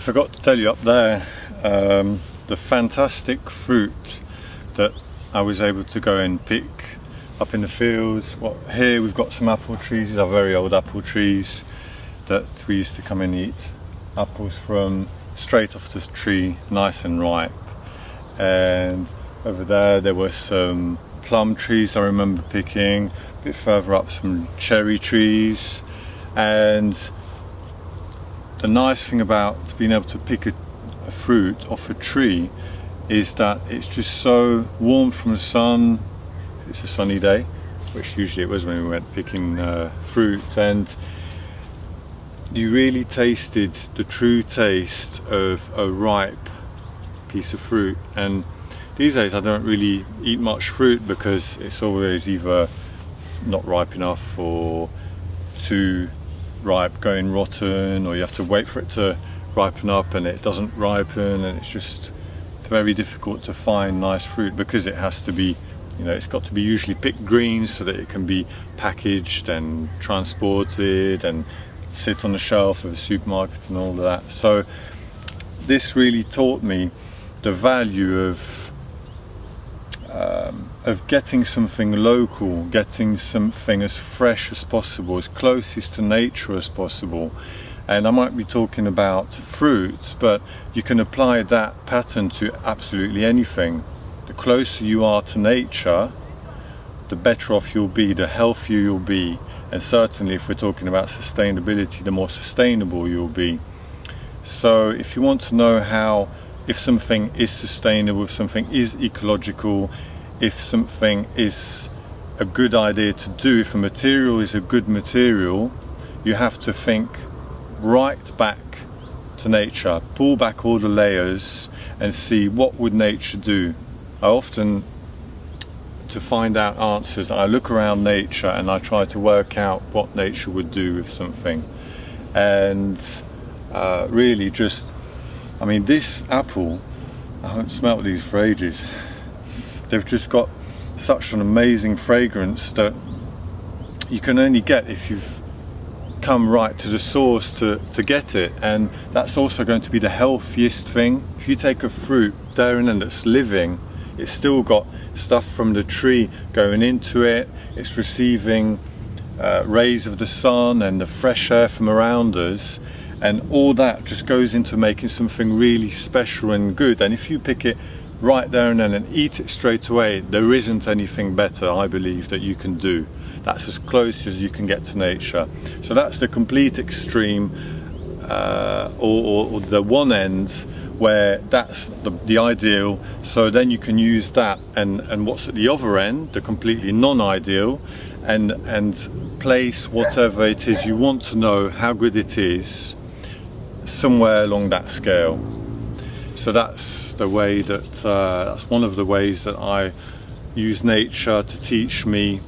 forgot to tell you up there, the fantastic fruit that I was able to go and pick up in the fields. Here we've got some apple trees. These are very old apple trees that we used to come and eat apples from straight off the tree, nice and ripe. And over there were some plum trees I remember picking. A bit further up, some cherry trees. And the nice thing about being able to pick a fruit off a tree is that it's just so warm from the sun. It's a sunny day, which usually it was when we went picking fruit, and you really tasted the true taste of a ripe piece of fruit. And these days I don't really eat much fruit because it's always either not ripe enough or too ripe, going rotten, or you have to wait for it to ripen up and it doesn't ripen, and it's just very difficult to find nice fruit because it has to be, it's got to be usually picked green so that it can be packaged and transported and sit on the shelf of a supermarket and all of that. So this really taught me the value of getting something local, getting something as fresh as possible, as closest to nature as possible. And I might be talking about fruit, but you can apply that pattern to absolutely anything. The closer you are to nature, the better off you'll be, the healthier you'll be, and certainly if we're talking about sustainability, the more sustainable you'll be. So if you want to know if something is sustainable, if something is ecological, if something is a good idea to do, if a material is a good material, you have to think right back to nature, pull back all the layers and see what would nature do. I often, to find out answers, I look around nature and I try to work out what nature would do with something. And really just, this apple, I haven't smelt these for ages. They've just got such an amazing fragrance that you can only get if you've come right to the source to get it. And that's also going to be the healthiest thing. If you take a fruit there and then that's living, it's still got stuff from the tree going into it, it's receiving rays of the sun and the fresh air from around us, and all that just goes into making something really special and good. And if you pick it right there and then and eat it straight away, there isn't anything better, I believe, that you can do. That's as close as you can get to nature. So that's the complete extreme, or the one end where that's the ideal. So then you can use that and what's at the other end, the completely non-ideal, and place whatever it is you want to know how good it is somewhere along that scale. So that's the way that that's one of the ways that I use nature to teach me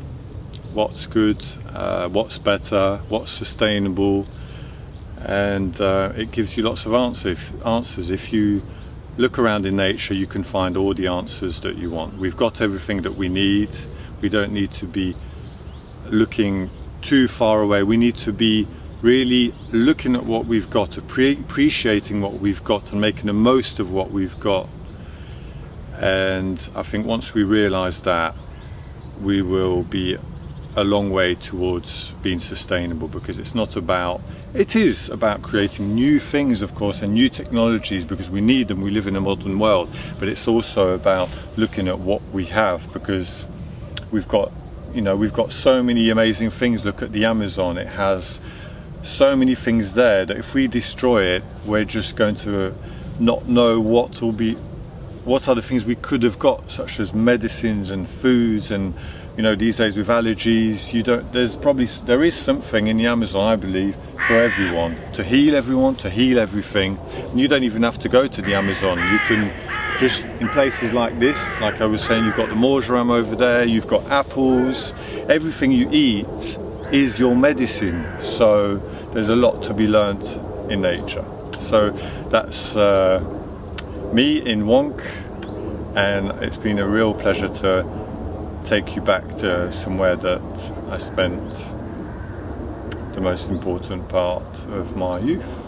what's good, what's better, what's sustainable, and it gives you lots of answers. If you look around in nature, you can find all the answers that you want. We've got everything that we need. We don't need to be looking too far away. We need to be really looking at what we've got, appreciating what we've got and making the most of what we've got. And I think once we realize that, we will be a long way towards being sustainable, because it is about creating new things, of course, and new technologies, because we need them. We live in a modern world, but it's also about looking at what we have, because we've got so many amazing things. Look at the Amazon. It has so many things there that if we destroy it, we're just going to not know what are the things we could have got, such as medicines and foods. And these days with allergies, there is something in the Amazon, I believe, for everyone, to heal everything. And you don't even have to go to the Amazon. You can just, in places like this, like I was saying, you've got the marjoram over there, you've got apples. Everything you eat is your medicine. So there's a lot to be learnt in nature. So that's me in Wonk, and it's been a real pleasure to take you back to somewhere that I spent the most important part of my youth.